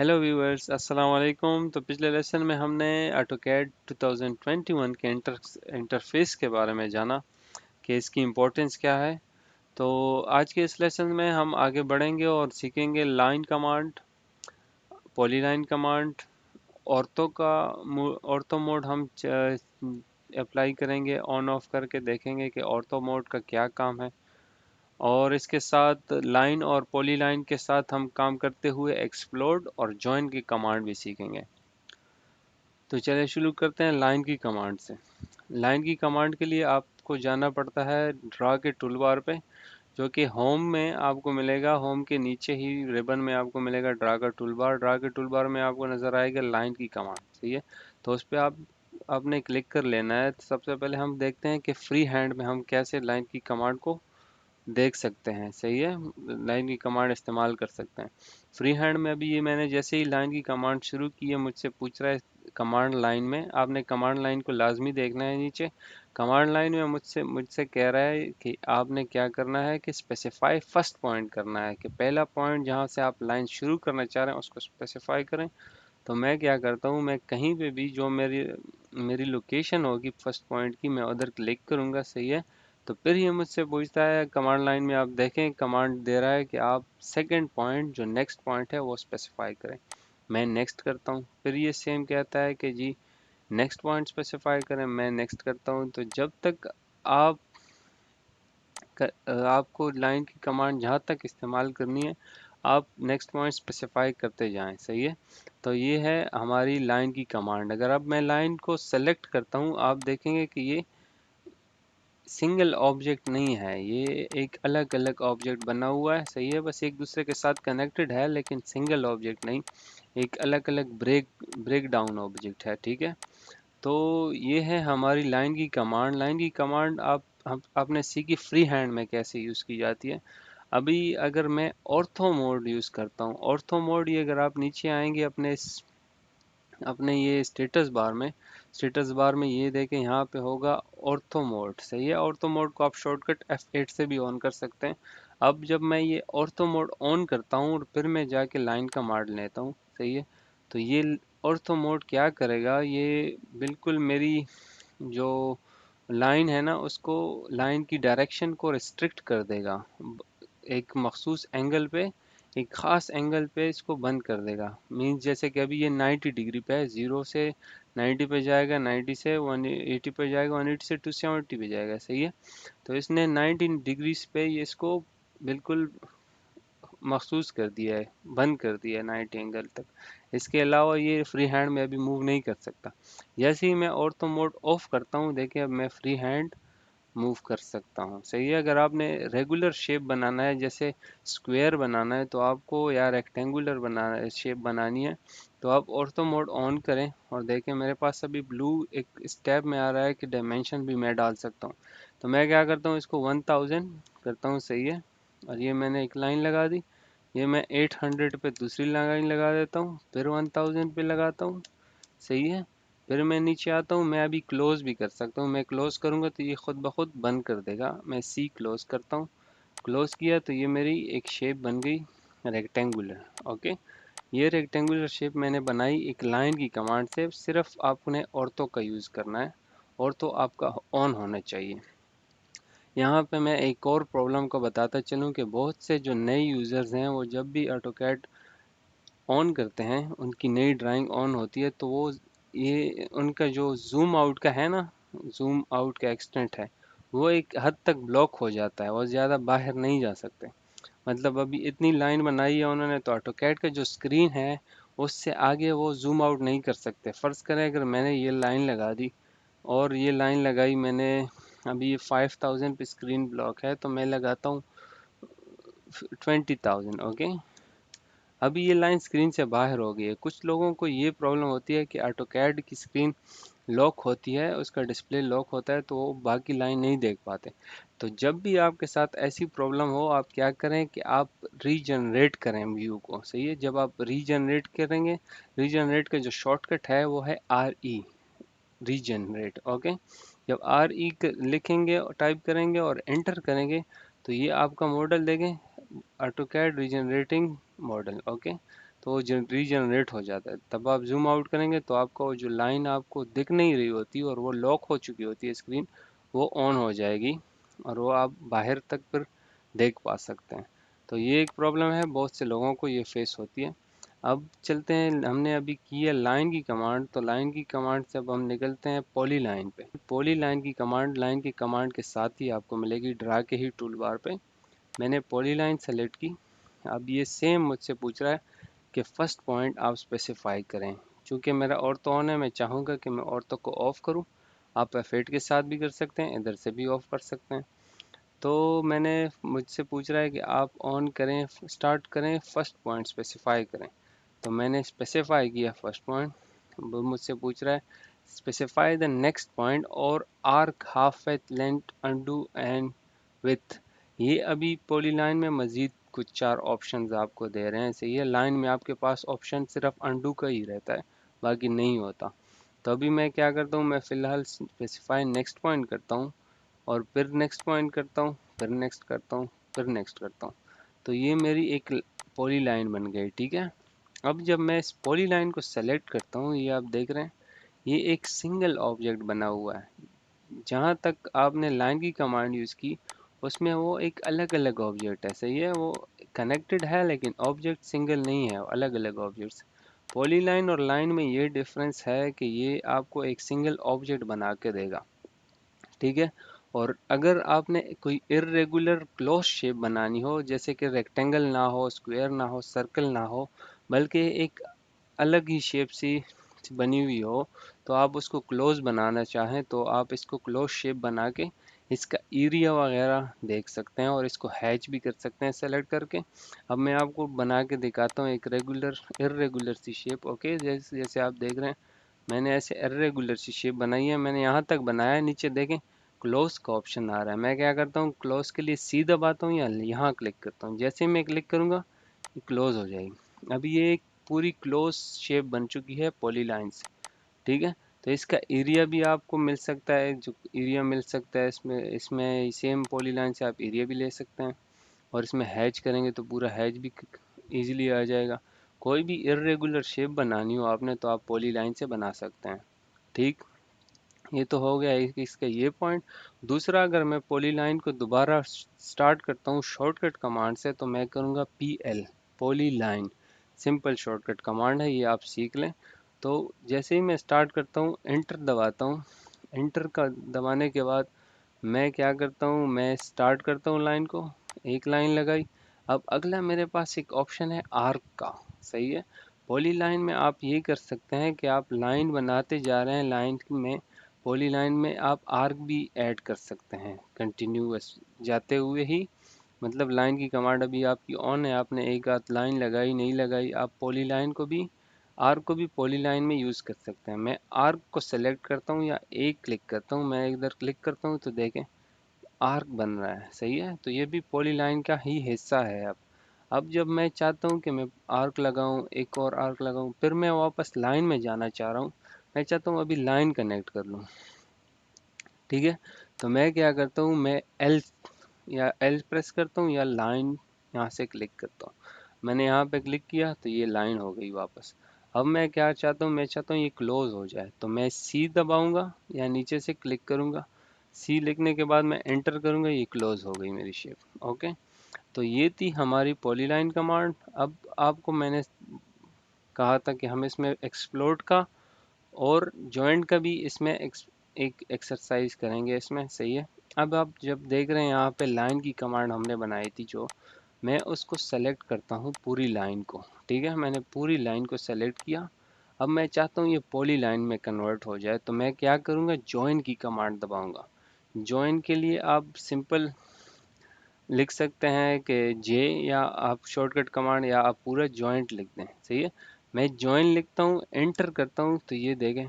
Hello viewers, अस्सलाम वालेकुम। तो पिछले लेसन में हमने ऑटोकैड 2021 के इंटरफेस के बारे में जाना कि इसकी इम्पोर्टेंस क्या है। तो आज के इस लेसन में हम आगे बढ़ेंगे और सीखेंगे line command, polyline command, ortho mode हम अप्लाई करेंगे, ऑन ऑफ करके देखेंगे कि ऑर्थो मोड का क्या काम है। और इसके साथ लाइन और पॉलीलाइन के साथ हम काम करते हुए एक्सप्लोड और जॉइन की कमांड भी सीखेंगे। तो चलिए शुरू करते हैं लाइन की कमांड से। लाइन की कमांड के लिए आपको जाना पड़ता है ड्रा के टूल बार पे, जो कि होम में आपको मिलेगा। होम के नीचे ही रिबन में आपको मिलेगा ड्रा का टूल बार। ड्रा के टूल बार में आपको नज़र आएगा लाइन की कमांड, सही है। तो उस पर आपने क्लिक कर लेना है। तो सबसे पहले हम देखते हैं कि फ्री हैंड में हम कैसे लाइन की कमांड को देख सकते हैं, सही है। लाइन की कमांड इस्तेमाल कर सकते हैं फ्री हैंड में। अभी ये मैंने जैसे ही लाइन की कमांड शुरू की है, मुझसे पूछ रहा है कमांड लाइन में। आपने कमांड लाइन को लाजमी देखना है नीचे। कमांड लाइन में मुझसे मुझसे कह रहा है कि आपने क्या करना है कि स्पेसिफाई फर्स्ट पॉइंट करना है, कि पहला पॉइंट जहाँ से आप लाइन शुरू करना चाह रहे हैं उसको स्पेसिफाई करें। तो मैं क्या करता हूँ, मैं कहीं पे भी जो मेरी मेरी लोकेशन होगी फर्स्ट पॉइंट की, मैं उधर क्लिक करूँगा, सही है। तो फिर ये मुझसे पूछता है कमांड लाइन में, आप देखें कमांड दे रहा है कि आप सेकंड पॉइंट जो नेक्स्ट पॉइंट है वो स्पेसिफाई करें। मैं नेक्स्ट करता हूँ। फिर ये सेम कहता है कि जी नेक्स्ट पॉइंट स्पेसिफाई करें। मैं नेक्स्ट करता हूँ। तो जब तक आप आपको लाइन की कमांड जहाँ तक इस्तेमाल करनी है, आप नेक्स्ट पॉइंट स्पेसिफाई करते जाएं, सही है। तो ये है हमारी लाइन की कमांड। अगर अब मैं लाइन को सेलेक्ट करता हूँ, आप देखेंगे कि ये सिंगल ऑब्जेक्ट नहीं है, ये एक अलग अलग ऑब्जेक्ट बना हुआ है, सही है। बस एक दूसरे के साथ कनेक्टेड है लेकिन सिंगल ऑब्जेक्ट नहीं, एक अलग अलग ब्रेक डाउन ऑब्जेक्ट है, ठीक है। तो ये है हमारी लाइन की कमांड। लाइन की कमांड आपने सीखी फ्री हैंड में कैसे यूज़ की जाती है। अभी अगर मैं ऑर्थो मोड यूज़ करता हूँ, ऑर्थो मोड ये अगर आप नीचे आएंगे अपने ये स्टेटस बार में ये देखें, यहाँ पे होगा ऑर्थो मोड, सही है। ऑर्थो मोड को आप शॉर्टकट F8 से भी ऑन कर सकते हैं। अब जब मैं ये ऑर्थो मोड ऑन करता हूँ और फिर मैं जाके लाइन का मोड लेता हूँ, सही है। तो ये ऑर्थो मोड क्या करेगा, ये बिल्कुल मेरी जो लाइन है ना, उसको लाइन की डायरेक्शन को रिस्ट्रिक्ट कर देगा। एक मखसूस एंगल पे, एक ख़ास एंगल पे इसको बंद कर देगा। मीन्स जैसे कि अभी ये 90 डिग्री पे है, 0 से 90 पे जाएगा, 90 से 180 पे जाएगा, 180 से 270 पे जाएगा, सही है। तो इसने 90 डिग्रीज पे ये इसको बिल्कुल मखसूस कर दिया है, बंद कर दिया है 90 एंगल तक। इसके अलावा ये फ्री हैंड में अभी मूव नहीं कर सकता। जैसे ही मैं ऑर्थो मोड ऑफ करता हूँ, देखिए अब मैं फ्री हैंड मूव कर सकता हूँ, सही है। अगर आपने रेगुलर शेप बनाना है, जैसे स्क्वायर बनाना है तो आपको, या रेक्टेंगुलर बनाना है, शेप बनानी है, तो आप ऑर्थो मोड ऑन करें और देखें मेरे पास अभी ब्लू एक स्टेप में आ रहा है कि डायमेंशन भी मैं डाल सकता हूँ। तो मैं क्या करता हूँ, इसको 1000 करता हूँ, सही है। और ये मैंने एक लाइन लगा दी। ये मैं 800 पे दूसरी लाइन लगा देता हूँ, फिर 1000 पे लगाता हूँ, सही है। फिर मैं नीचे आता हूँ। मैं अभी क्लोज भी कर सकता हूँ। मैं क्लोज करूँगा तो ये खुद ब खुद बंद कर देगा। मैं सी क्लोज करता हूँ। क्लोज किया तो ये मेरी एक शेप बन गई रेक्टेंगुलर, ओके। ये रेक्टेंगुलर शेप मैंने बनाई एक लाइन की कमांड से। सिर्फ आपने ऑर्थो का यूज़ करना है, ऑर्थो आपका ऑन होना चाहिए। यहाँ पे मैं एक और प्रॉब्लम को बताता चलूँ कि बहुत से जो नए यूज़र्स हैं, वो जब भी ऑटोकैड ऑन करते हैं, उनकी नई ड्राइंग ऑन होती है, तो वो ये उनका जो जूम आउट का है ना, जूम आउट का एक्सटेंट है, वो एक हद तक ब्लॉक हो जाता है, वो ज़्यादा बाहर नहीं जा सकते। मतलब अभी इतनी लाइन बनाई है उन्होंने, तो ऑटोकैड का जो स्क्रीन है उससे आगे वो जूम आउट नहीं कर सकते। फ़र्ज़ करें अगर मैंने ये लाइन लगा दी और ये लाइन लगाई मैंने, अभी ये 5000 पे स्क्रीन ब्लॉक है, तो मैं लगाता हूँ 20,000, ओके। अभी ये लाइन स्क्रीन से बाहर हो गई है। कुछ लोगों को ये प्रॉब्लम होती है कि ऑटोकैड की स्क्रीन लॉक होती है, उसका डिस्प्ले लॉक होता है, तो वो बाकी लाइन नहीं देख पाते। तो जब भी आपके साथ ऐसी प्रॉब्लम हो, आप क्या करें कि आप रीजनरेट करें व्यू को, सही है। जब आप रीजनरेट करेंगे, रीजनरेट का जो शॉर्टकट है वो है RE, रीजनरेट, ओके। जब RE लिखेंगे और टाइप करेंगे और एंटर करेंगे, तो ये आपका मॉडल देंगे ऑटोकैड रीजनरेटिंग मॉडल, ओके। तो वो रीजनरेट हो जाता है। तब आप जूम आउट करेंगे तो आपको जो लाइन आपको दिख नहीं रही होती और वो लॉक हो चुकी होती है स्क्रीन, वो ऑन हो जाएगी और वो आप बाहर तक फिर देख पा सकते हैं। तो ये एक प्रॉब्लम है, बहुत से लोगों को ये फेस होती है। अब चलते हैं, हमने अभी की है लाइन की कमांड, तो लाइन की कमांड से अब हम निकलते हैं पॉली लाइन पे। पॉली लाइन की कमांड लाइन की कमांड के साथ ही आपको मिलेगी ड्रा के ही टूल बार पे। मैंने पॉली लाइन सेलेक्ट की। अब ये सेम मुझसे पूछ रहा है कि फर्स्ट पॉइंट आप स्पेसिफाई करें। चूँकि मेरा ऑर्थो ऑन है, मैं चाहूँगा कि मैं ऑर्थो को ऑफ करूँ। आप F8 के साथ भी कर सकते हैं, इधर से भी ऑफ कर सकते हैं। तो मैंने मुझसे पूछ रहा है कि आप ऑन करें, स्टार्ट करें, फर्स्ट पॉइंट स्पेसिफाई करें। तो मैंने स्पेसिफाई किया फर्स्ट पॉइंट। वो मुझसे पूछ रहा है स्पेसिफाई द नेक्स्ट पॉइंट और arc half at length undo and with. ये अभी पॉलीलाइन में मज़ीद कुछ 4 ऑप्शंस आपको दे रहे हैं। सही है, लाइन में आपके पास ऑप्शन सिर्फ अंडू का ही रहता है, बाकी नहीं होता। तो अभी मैं क्या करता हूँ, मैं फ़िलहाल स्पेसिफाई नेक्स्ट पॉइंट करता हूँ और फिर नेक्स्ट पॉइंट करता हूँ, फिर नेक्स्ट करता हूँ, फिर नेक्स्ट करता हूँ। तो ये मेरी एक पॉली लाइन बन गई, ठीक है। अब जब मैं इस पॉली लाइन को सेलेक्ट करता हूँ, ये आप देख रहे हैं, ये एक सिंगल ऑब्जेक्ट बना हुआ है। जहाँ तक आपने लाइन की कमांड यूज़ की, उसमें वो एक अलग अलग ऑब्जेक्ट है। सही है, वो कनेक्टेड है लेकिन ऑब्जेक्ट सिंगल नहीं है, अलग अलग ऑब्जेक्ट्स। पॉलीलाइन और लाइन में ये डिफरेंस है कि ये आपको एक सिंगल ऑब्जेक्ट बना के देगा, ठीक है। और अगर आपने कोई इर्रेगुलर क्लोज शेप बनानी हो, जैसे कि रेक्टेंगल ना हो, स्क्वायर ना हो, सर्कल ना हो, बल्कि एक अलग ही शेप सी बनी हुई हो, तो आप उसको क्लोज बनाना चाहें तो आप इसको क्लोज शेप बना के इसका एरिया वगैरह देख सकते हैं और इसको हैच भी कर सकते हैं सेलेक्ट करके। अब मैं आपको बना के दिखाता हूँ एक रेगुलर इर्रेगुलर सी शेप। ओके, जैसे जैसे आप देख रहे हैं, मैंने ऐसे इर्रेगुलर सी शेप बनाई है। मैंने यहाँ तक बनाया है, नीचे देखें क्लोज का ऑप्शन आ रहा है। मैं क्या करता हूँ, क्लोज के लिए सी दबाता हूँ या यहाँ क्लिक करता हूँ। जैसे ही मैं क्लिक करूँगा, ये क्लोज हो जाएगी। अभी ये एक पूरी क्लोज शेप बन चुकी है पॉलीलाइन से, ठीक है। तो इसका एरिया भी आपको मिल सकता है, जो एरिया मिल सकता है इसमें इसमें सेम पॉलीलाइन से आप एरिया भी ले सकते हैं। और इसमें हैच करेंगे तो पूरा हैच भी इजीली आ जाएगा। कोई भी इर्रेगुलर शेप बनानी हो आपने तो आप पॉलीलाइन से बना सकते हैं, ठीक। ये तो हो गया इसका ये पॉइंट। दूसरा, अगर मैं पॉलीलाइन को दोबारा स्टार्ट करता हूँ शॉर्टकट कमांड से, तो मैं करूँगा PL, polyline. Simple shortcut command है, ये आप सीख लें। तो जैसे ही मैं स्टार्ट करता हूँ, एंटर दबाता हूँ। एंटर का दबाने के बाद मैं क्या करता हूँ, मैं स्टार्ट करता हूँ लाइन को, एक लाइन लगाई। अब अगला मेरे पास एक ऑप्शन है आर्क का। सही है, पॉली लाइन में आप ये कर सकते हैं कि आप लाइन बनाते जा रहे हैं, लाइन में पॉली लाइन में आप आर्क भी ऐड कर सकते हैं कंटिन्यूअस जाते हुए ही। मतलब लाइन की कमांड अभी आपकी ऑन है, आपने एक आध लाइन लगाई नहीं लगाई, आप पॉली लाइन को भी आर्क को भी पॉली लाइन में यूज़ कर सकते हैं। मैं आर्क को सेलेक्ट करता हूँ या एक क्लिक करता हूँ, मैं इधर क्लिक करता हूँ तो देखें आर्क बन रहा है। सही है, तो ये भी पॉली लाइन का ही हिस्सा है। अब जब मैं चाहता हूँ कि मैं आर्क लगाऊँ, एक और आर्क लगाऊँ, फिर मैं वापस लाइन में जाना चाह रहा हूँ, मैं चाहता हूँ अभी लाइन कनेक्ट कर लूँ, ठीक है। तो मैं क्या करता हूँ, मैं एल प्रेस करता हूँ या लाइन यहाँ से क्लिक करता हूँ। मैंने यहाँ पे क्लिक किया तो ये लाइन हो गई वापस। अब मैं क्या चाहता हूँ, मैं चाहता हूँ ये क्लोज हो जाए, तो मैं सी दबाऊंगा या नीचे से क्लिक करूंगा। सी लिखने के बाद मैं एंटर करूंगा, ये क्लोज हो गई मेरी शेप। ओके, तो ये थी हमारी पॉलीलाइन कमांड। अब आपको मैंने कहा था कि हम इसमें एक्सप्लोड का और जॉइंट का भी इसमें एक एक्सरसाइज करेंगे इसमें। सही है, अब आप जब देख रहे हैं यहाँ पे लाइन की कमांड हमने बनाई थी, जो मैं उसको सेलेक्ट करता हूँ पूरी लाइन को, ठीक है। मैंने पूरी लाइन को सेलेक्ट किया। अब मैं चाहता हूँ ये पॉली लाइन में कन्वर्ट हो जाए, तो मैं क्या करूँगा, जॉइन की कमांड दबाऊंगा। जॉइन के लिए आप सिंपल लिख सकते हैं कि जे, या आप शॉर्टकट कमांड, या आप पूरा जॉइंट लिख दें। सही है, मैं जॉइन लिखता हूँ, एंटर करता हूँ, तो ये देखें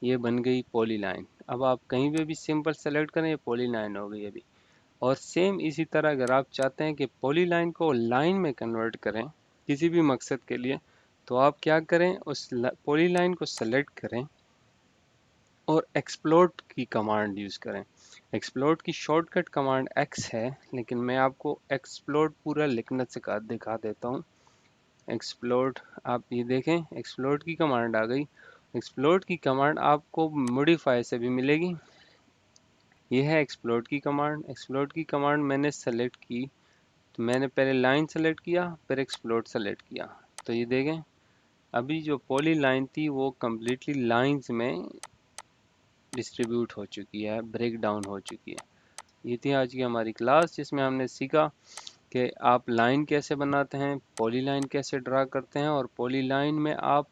ये बन गई पॉली लाइन। अब आप कहीं पे भी सिंपल सेलेक्ट करें, ये पॉली लाइन हो गई अभी। और सेम इसी तरह अगर आप चाहते हैं कि पॉली लाइन को लाइन में कन्वर्ट करें किसी भी मकसद के लिए, तो आप क्या करें, उस पॉली लाइन को सेलेक्ट करें और एक्सप्लोड की कमांड यूज़ करें। एक्सप्लोड की शॉर्टकट कमांड एक्स है, लेकिन मैं आपको एक्सप्लोड पूरा लिखना दिखा देता हूँ। एक्सप्लोड, आप ये देखें एक्सप्लोड की कमांड आ गई। एक्सप्लोड की कमांड आपको मॉडिफाई से भी मिलेगी। ये है एक्सप्लोड की कमांड। एक्सप्लोड की कमांड मैंने सेलेक्ट की, तो मैंने पहले लाइन सेलेक्ट किया फिर एक्सप्लोड सेलेक्ट किया, तो ये देखें अभी जो पॉली लाइन थी वो कम्प्लीटली लाइंस में डिस्ट्रीब्यूट हो चुकी है, ब्रेक डाउन हो चुकी है। ये थी आज की हमारी क्लास जिसमें हमने सीखा कि आप लाइन कैसे बनाते हैं, पॉली लाइन कैसे ड्रा करते हैं, और पॉली लाइन में आप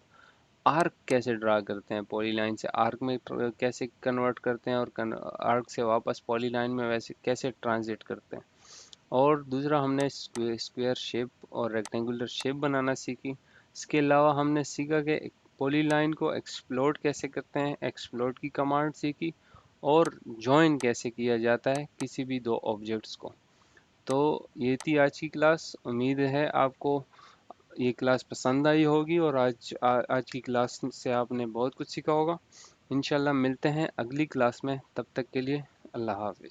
आर्क कैसे ड्रा करते हैं, पॉली लाइन से आर्क में कैसे कन्वर्ट करते हैं, और आर्क से वापस पॉली लाइन में वैसे कैसे ट्रांजिट करते हैं। और दूसरा हमने स्क्वायर शेप और रेक्टेंगुलर शेप बनाना सीखी। इसके अलावा हमने सीखा कि पॉली लाइन को एक्सप्लोड कैसे करते हैं, एक्सप्लोड की कमांड सीखी, और जॉइन कैसे किया जाता है किसी भी दो ऑब्जेक्ट्स को। तो ये थी आज की क्लास। उम्मीद है आपको ये क्लास पसंद आई होगी, और आज की क्लास से आपने बहुत कुछ सीखा होगा। इंशाल्लाह मिलते हैं अगली क्लास में, तब तक के लिए अल्लाह हाफिज़।